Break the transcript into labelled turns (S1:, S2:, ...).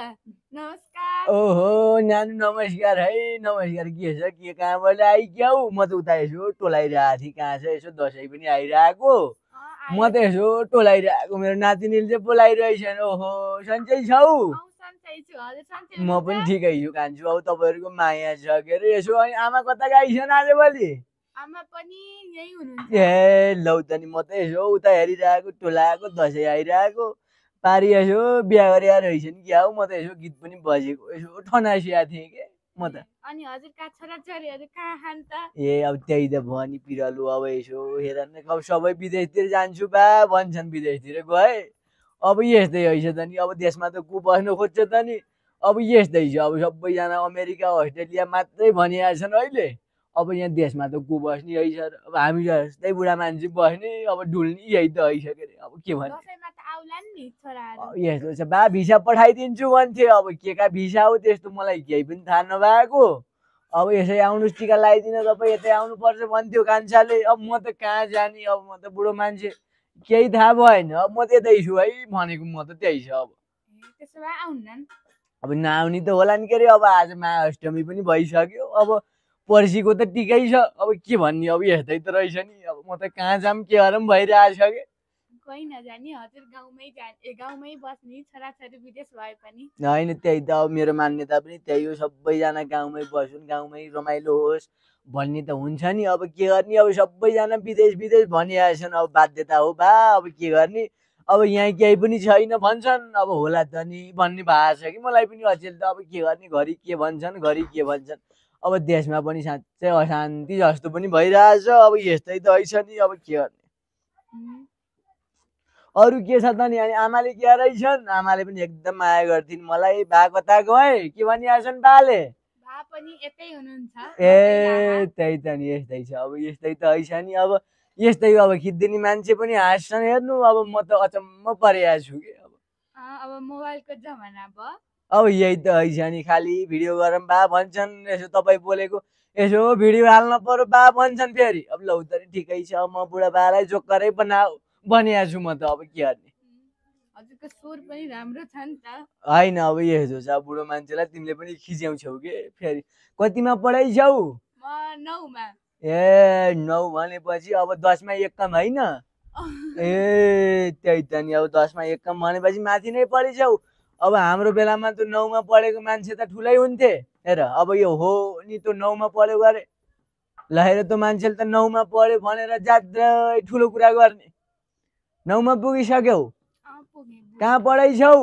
S1: नमस्कार।
S2: ओहो नानु नमस्कार है नमस्कार के छ के कहाँबाट आइक्याउ म त उता यसो टोलाइरहेको थिएँ कहाँ छ यसो दसैँ पनि आइरहेको म त यसो टोलाइरहेको मेरो नातिनीले चाहिँ बोलाइरहेछन् ओहो सन्चै छौ म पनि ठिकै छु कान्छु अब तपाईँहरूको माया छ के अरे यसो अनि आमा कता गइछन् आजभोलि
S1: आमा पनि यही हुनुहुन्छ।
S2: ए लौ त नि म त यसो उता हेरिरहेको टोलाको दसैँ आइरहेको पारी यसो बिहा गरेर रहेछन् क्या हौ म त यसो गीत पनि बजेको यसो ठनासिया थिएँ के म त
S1: अनि हजुरका छोराछोरीहरू कहाँ खान् त?
S2: ए अब त्यही त भयो नि पिरलु अब यसो हेर न अब सबै विदेशतिर जान्छु बा भन्छन् विदेशतिर गए अब यस्तै रहेछ त नि अब देशमा त को बस्नु खोज्छ त नि अब यस्तै छ अब सबैजना अमेरिका अस्ट्रेलिया मात्रै भनिरहेका छन् अहिले अब यहाँ देशमा त को बस्ने यही छ अब हामी जस्तै बुढा मान्छे बस्ने अब डुल्ने यही त है के अरे अब के भन्ने
S1: दसैँमा त आउलान् नि छोराहरू।
S2: यस्तो छ बा भिसा पठाइदिन्छु भन्थे अब के का भिसा हो त्यस्तो मलाई केही पनि थाहा नभएको अब यसै आउनुहोस् टिका लगाइदिन तपाईँ यतै आउनुपर्छ भन्थ्यो कान्छाले अब म त कहाँ जाने अब म त बुढो मान्छे केही थाहा भएन अब म त्यतै छु है भनेको म त त्यही छ अब
S1: त्यसो भए आउन्नन्।
S2: अब नआउने त होला नि के अरे अब आज महाअष्टमी पनि भइसक्यो अब पर्सिको त टिकै छ अब के भन्ने अब यस्तै त रहेछ नि अब म त कहाँ जाम के गरौँ भइरहेछ के
S1: कहीँ नजाने हजुर गाउँमै बस्ने छोराछोरी विदेश भए पनि
S2: होइन त्यही त अब मेरो मान्यता पनि त्यही हो सबैजना गाउँमै बसुन् गाउँमै रमाइलो होस् भन्ने त हुन्छ नि अब के गर्ने अब सबैजना विदेश विदेश भनिरहेका छन् अब बाध्यता हो बा अब के गर्ने अब यहाँ केही पनि छैन भन्छन् अब होला त नि भन्ने भएको छ कि मलाई पनि अचेल त अब के गर्ने घरि के भन्छन् घरि के भन्छन् अब देशमा पनि साँच्चै अशान्ति जस्तो पनि भइरहेछ अब यस्तै त हैछ नि अब के गर्ने अरू के छ त नि अनि आमाले के रहेछन् आमाले पनि एकदम माया गर्थिन् मलाई बा कता गए के भनिहाल्छन् बाले
S1: बा पनि यतै हुनुहुन्छ।
S2: ए त्यही त नि यस्तै छ अब यस्तै त हैछ नि अब यस्तै अब खिच्दिने मान्छे पनि हाँस्छन् हेर्नु अब म त अचम्म परेको छु कि
S1: अब मोबाइलको जमाना भयो
S2: अब यही त हैछ नि खालि भिडियो गरौँ बा भन्छन् यसो तपाईँ बोलेको यसो भिडियो हाल्न पर्यो बा भन्छन् फेरि अब लौ त नि ठिकै छ म बुढा बालाई जोकरै बनिएको छु म त अब के गर्ने
S1: हजुरको स्वर पनि राम्रो छ नि त
S2: होइन अब यस्तो छ बुढो मान्छेलाई तिमीले पनि खिच्याउँछौ के फेरि कतिमा पढाइछौ
S1: म 9मा
S2: ए 9 भनेपछि अब 10मा एक कम होइन ए त्यही त नि अब 10मा एक कम भनेपछि माथि नै पढिछौ अब हाम्रो बेलामा त 9मा पढेको मान्छे त ठुलै हुन्थे हेर अब यो हो नि त 9मा पढ्यो गरे ल हेर त मान्छेले त 9मा पढ्यो भनेर ज्यादै ठुलो कुरा गर्ने 9मा पुगिसक्यौ कहाँ पढाइछौ